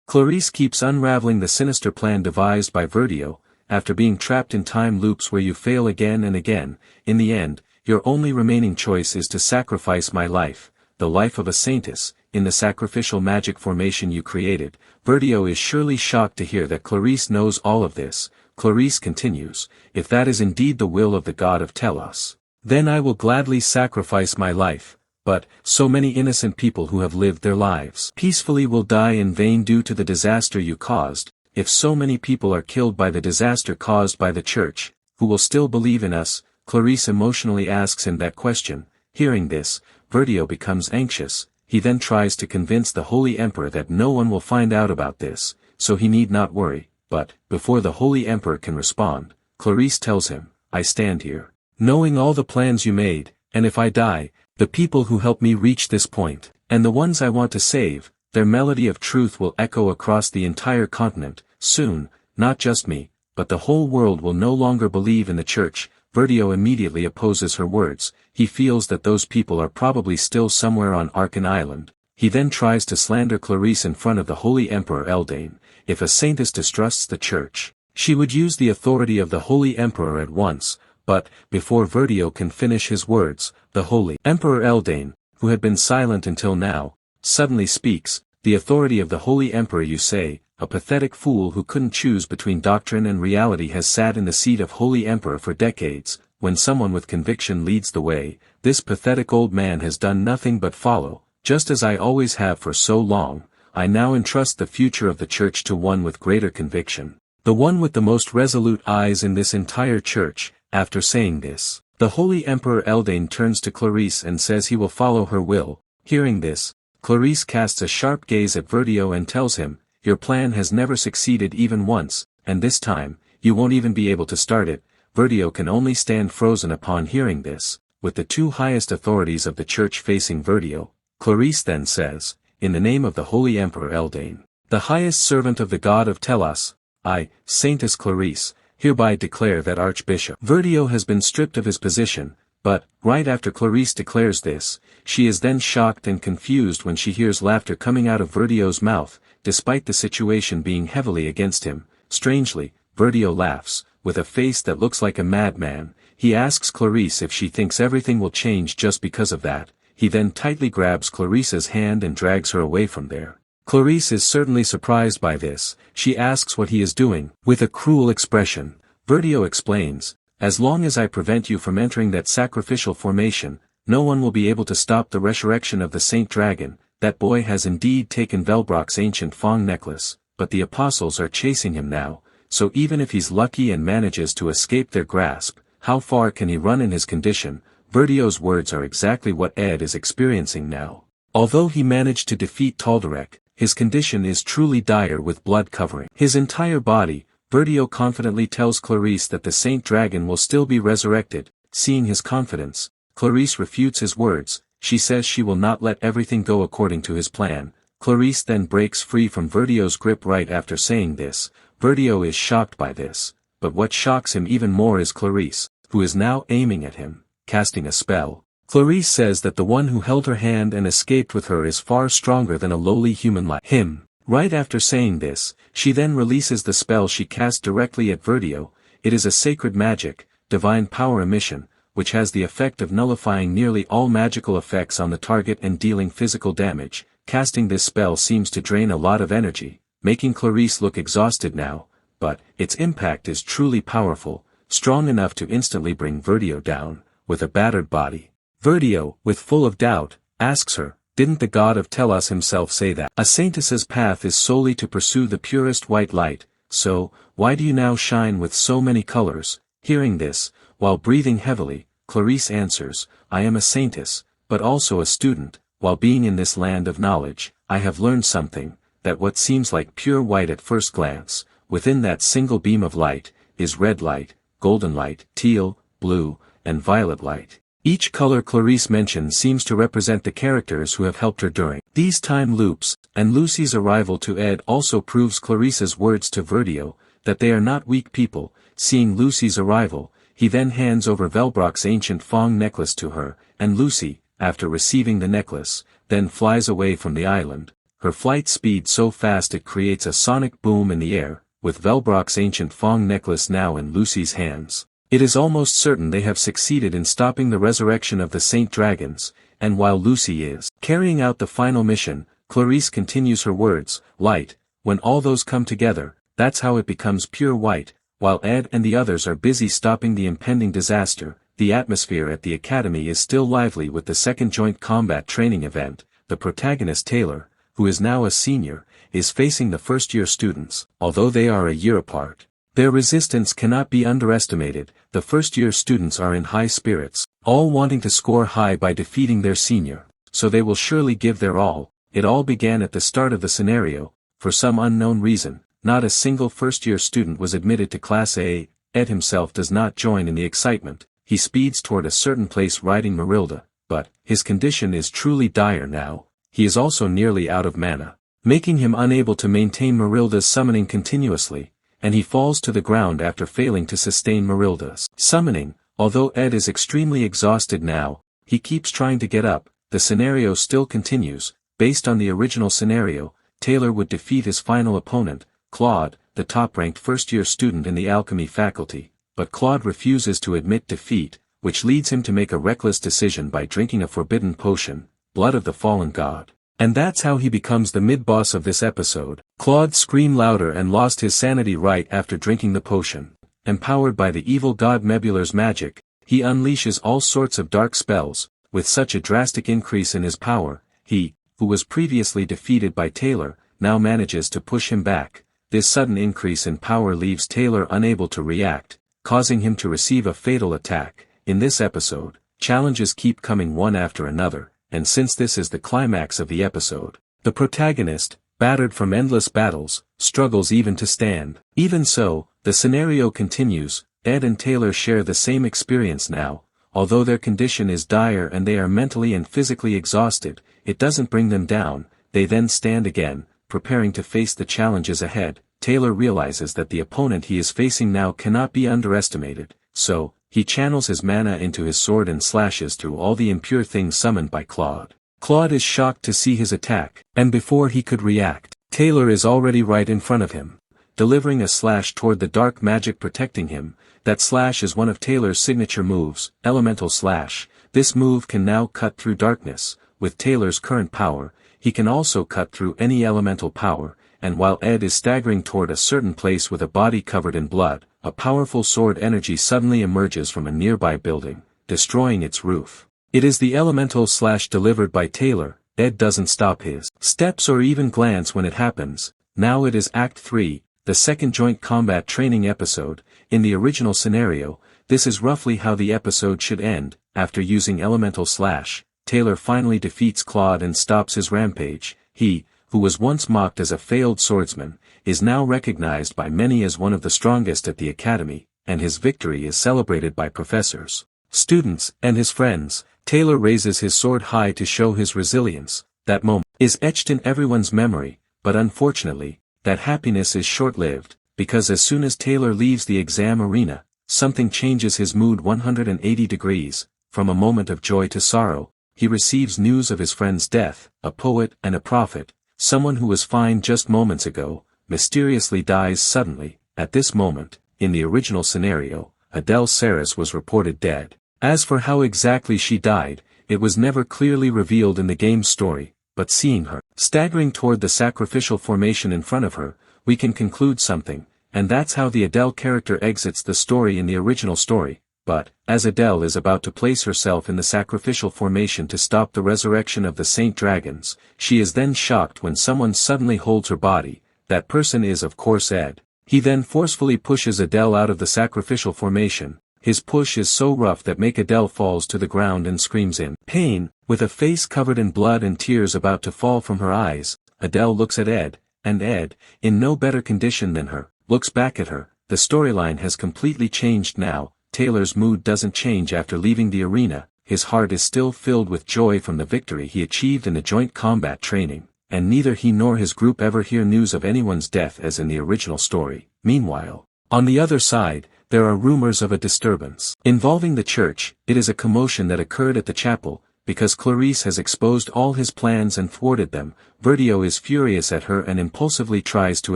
Clarice keeps unraveling the sinister plan devised by Verdio. After being trapped in time loops where you fail again and again, in the end, your only remaining choice is to sacrifice my life, the life of a saintess, in the sacrificial magic formation you created. Verdio is surely shocked to hear that Clarice knows all of this. Clarice continues, if that is indeed the will of the god of Telos, then I will gladly sacrifice my life, but, so many innocent people who have lived their lives peacefully will die in vain due to the disaster you caused. If so many people are killed by the disaster caused by the church, who will still believe in us? Clarice emotionally asks him that question. Hearing this, Verdio becomes anxious. He then tries to convince the Holy Emperor that no one will find out about this, so he need not worry, but, before the Holy Emperor can respond, Clarice tells him, I stand here, knowing all the plans you made, and if I die, the people who helped me reach this point, and the ones I want to save, their melody of truth will echo across the entire continent. Soon, not just me, but the whole world will no longer believe in the church. Verdio immediately opposes her words. He feels that those people are probably still somewhere on Arkan Island. He then tries to slander Clarice in front of the Holy Emperor Eldane. If a saintess distrusts the church, she would use the authority of the Holy Emperor at once, but, before Verdio can finish his words, the Holy Emperor Eldane, who had been silent until now, suddenly speaks. The authority of the Holy Emperor, you say? A pathetic fool who couldn't choose between doctrine and reality has sat in the seat of Holy Emperor for decades. When someone with conviction leads the way, this pathetic old man has done nothing but follow, just as I always have for so long. I now entrust the future of the church to one with greater conviction, the one with the most resolute eyes in this entire church. After saying this, the Holy Emperor Eldane turns to Clarice and says he will follow her will. Hearing this, Clarice casts a sharp gaze at Verdio and tells him, your plan has never succeeded even once, and this time, you won't even be able to start it. Verdio can only stand frozen upon hearing this. With the two highest authorities of the church facing Verdio, Clarice then says, in the name of the Holy Emperor Eldane, the highest servant of the god of Telos, I, Saintess Clarice, hereby declare that Archbishop Verdio has been stripped of his position. But, right after Clarice declares this, she is then shocked and confused when she hears laughter coming out of Verdio's mouth. Despite the situation being heavily against him, strangely, Verdio laughs, with a face that looks like a madman. He asks Clarice if she thinks everything will change just because of that. He then tightly grabs Clarice's hand and drags her away from there. Clarice is certainly surprised by this. She asks what he is doing, with a cruel expression. Verdio explains, as long as I prevent you from entering that sacrificial formation, no one will be able to stop the resurrection of the Saint Dragon. That boy has indeed taken Velbrock's ancient Fong necklace, but the apostles are chasing him now, so even if he's lucky and manages to escape their grasp, how far can he run in his condition? Verdio's words are exactly what Ed is experiencing now. Although he managed to defeat Taldarek, his condition is truly dire with blood covering his entire body. Verdio confidently tells Clarice that the Saint Dragon will still be resurrected. Seeing his confidence, Clarice refutes his words. She says she will not let everything go according to his plan. Clarice then breaks free from Verdio's grip right after saying this. Verdio is shocked by this, but what shocks him even more is Clarice, who is now aiming at him, casting a spell. Clarice says that the one who held her hand and escaped with her is far stronger than a lowly human like him. Right after saying this, she then releases the spell she cast directly at Verdio. It is a sacred magic, divine power emission, which has the effect of nullifying nearly all magical effects on the target and dealing physical damage. Casting this spell seems to drain a lot of energy, making Clarice look exhausted now, but its impact is truly powerful, strong enough to instantly bring Verdio down, with a battered body. Verdio, with full of doubt, asks her, didn't the god of Telos himself say that a saintess's path is solely to pursue the purest white light, so, why do you now shine with so many colors? Hearing this, while breathing heavily, Clarice answers, I am a saintess, but also a student. While being in this land of knowledge, I have learned something, that what seems like pure white at first glance, within that single beam of light, is red light, golden light, teal, blue, and violet light. Each color Clarice mentions seems to represent the characters who have helped her during these time loops, and Lucy's arrival to Ed also proves Clarice's words to Verdio, that they are not weak people. Seeing Lucy's arrival, he then hands over Velbrock's ancient Fong necklace to her, and Lucy, after receiving the necklace, then flies away from the island. her flight speed so fast it creates a sonic boom in the air, with Velbrock's ancient Fong necklace now in Lucy's hands. It is almost certain they have succeeded in stopping the resurrection of the Saint Dragons, and while Lucy is carrying out the final mission, Clarice continues her words, light, when all those come together, that's how it becomes pure white. While Ed and the others are busy stopping the impending disaster, the atmosphere at the academy is still lively with the second joint combat training event. The protagonist Taylor, who is now a senior, is facing the first-year students, although they are a year apart. Their resistance cannot be underestimated. The first-year students are in high spirits, all wanting to score high by defeating their senior, so they will surely give their all. It all began at the start of the scenario. For some unknown reason, not a single first-year student was admitted to Class A. Ed himself does not join in the excitement. He speeds toward a certain place riding Marilda, but his condition is truly dire now. He is also nearly out of mana, making him unable to maintain Marilda's summoning continuously, and he falls to the ground after failing to sustain Marilda's summoning. Although Ed is extremely exhausted now, he keeps trying to get up. The scenario still continues. Based on the original scenario, Taylor would defeat his final opponent, Claude, the top-ranked first-year student in the alchemy faculty, but Claude refuses to admit defeat, which leads him to make a reckless decision by drinking a forbidden potion, blood of the fallen god. And that's how he becomes the mid-boss of this episode. Claude screamed louder and lost his sanity right after drinking the potion. Empowered by the evil god Mebular's magic, he unleashes all sorts of dark spells. With such a drastic increase in his power, he, who was previously defeated by Taylor, now manages to push him back. This sudden increase in power leaves Taylor unable to react, causing him to receive a fatal attack. In this episode, challenges keep coming one after another, and since this is the climax of the episode, the protagonist, battered from endless battles, struggles even to stand. Even so, the scenario continues. Ed and Taylor share the same experience now. Although their condition is dire and they are mentally and physically exhausted, it doesn't bring them down. They then stand again, preparing to face the challenges ahead. Taylor realizes that the opponent he is facing now cannot be underestimated, so, he channels his mana into his sword and slashes through all the impure things summoned by Claude. Claude is shocked to see his attack, and before he could react, Taylor is already right in front of him, delivering a slash toward the dark magic protecting him. That slash is one of Taylor's signature moves, Elemental Slash. This move can now cut through darkness. With Taylor's current power, he can also cut through any elemental power, and while Ed is staggering toward a certain place with a body covered in blood, a powerful sword energy suddenly emerges from a nearby building, destroying its roof. It is the Elemental Slash delivered by Taylor. Ed doesn't stop his steps or even glance when it happens. Now it is Act 3, the second joint combat training episode. In the original scenario, this is roughly how the episode should end. After using Elemental Slash, Taylor finally defeats Claude and stops his rampage. He, who was once mocked as a failed swordsman, is now recognized by many as one of the strongest at the academy, and his victory is celebrated by professors, students, and his friends. Taylor raises his sword high to show his resilience. That moment is etched in everyone's memory, but unfortunately, that happiness is short-lived, because as soon as Taylor leaves the exam arena, something changes his mood 180 degrees. From a moment of joy to sorrow, he receives news of his friend's death. A poet and a prophet, someone who was fine just moments ago, mysteriously dies suddenly. At this moment, in the original scenario, Adele Saris was reported dead. As for how exactly she died, it was never clearly revealed in the game's story, but seeing her staggering toward the sacrificial formation in front of her, we can conclude something, and that's how the Adele character exits the story in the original story. But, as Adele is about to place herself in the sacrificial formation to stop the resurrection of the Saint Dragons, she is then shocked when someone suddenly holds her body. That person is of course Ed. He then forcefully pushes Adele out of the sacrificial formation. His push is so rough that Adele falls to the ground and screams in pain. With a face covered in blood and tears about to fall from her eyes, Adele looks at Ed, and Ed, in no better condition than her, looks back at her. The storyline has completely changed now. Taylor's mood doesn't change after leaving the arena. His heart is still filled with joy from the victory he achieved in the joint combat training, and neither he nor his group ever hear news of anyone's death as in the original story. Meanwhile, on the other side, there are rumors of a disturbance involving the church. It is a commotion that occurred at the chapel. because Clarice has exposed all his plans and thwarted them. Verdio is furious at her and impulsively tries to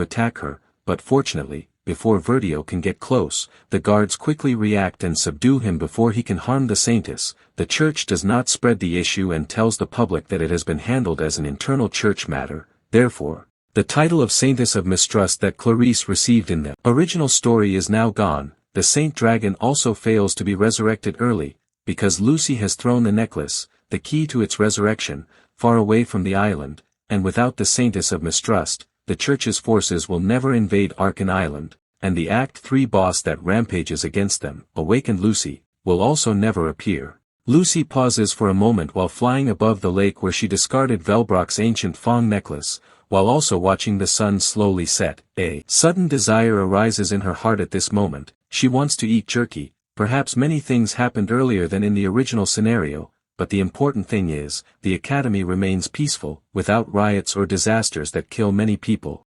attack her, but fortunately, before Verdio can get close, the guards quickly react and subdue him before he can harm the Saintess. The church does not spread the issue and tells the public that it has been handled as an internal church matter. Therefore, the title of Saintess of Mistrust that Clarice received in the original story is now gone. The Saint Dragon also fails to be resurrected early, because Lucy has thrown the necklace, the key to its resurrection, far away from the island, and without the Saintess of Mistrust, the church's forces will never invade Arkan Island, and the Act 3 boss that rampages against them, Awakened Lucy, will also never appear. Lucy pauses for a moment while flying above the lake where she discarded Velbrock's ancient Fong necklace, while also watching the sun slowly set. A sudden desire arises in her heart at this moment. She wants to eat jerky. Perhaps many things happened earlier than in the original scenario, but the important thing is, the academy remains peaceful, without riots or disasters that kill many people.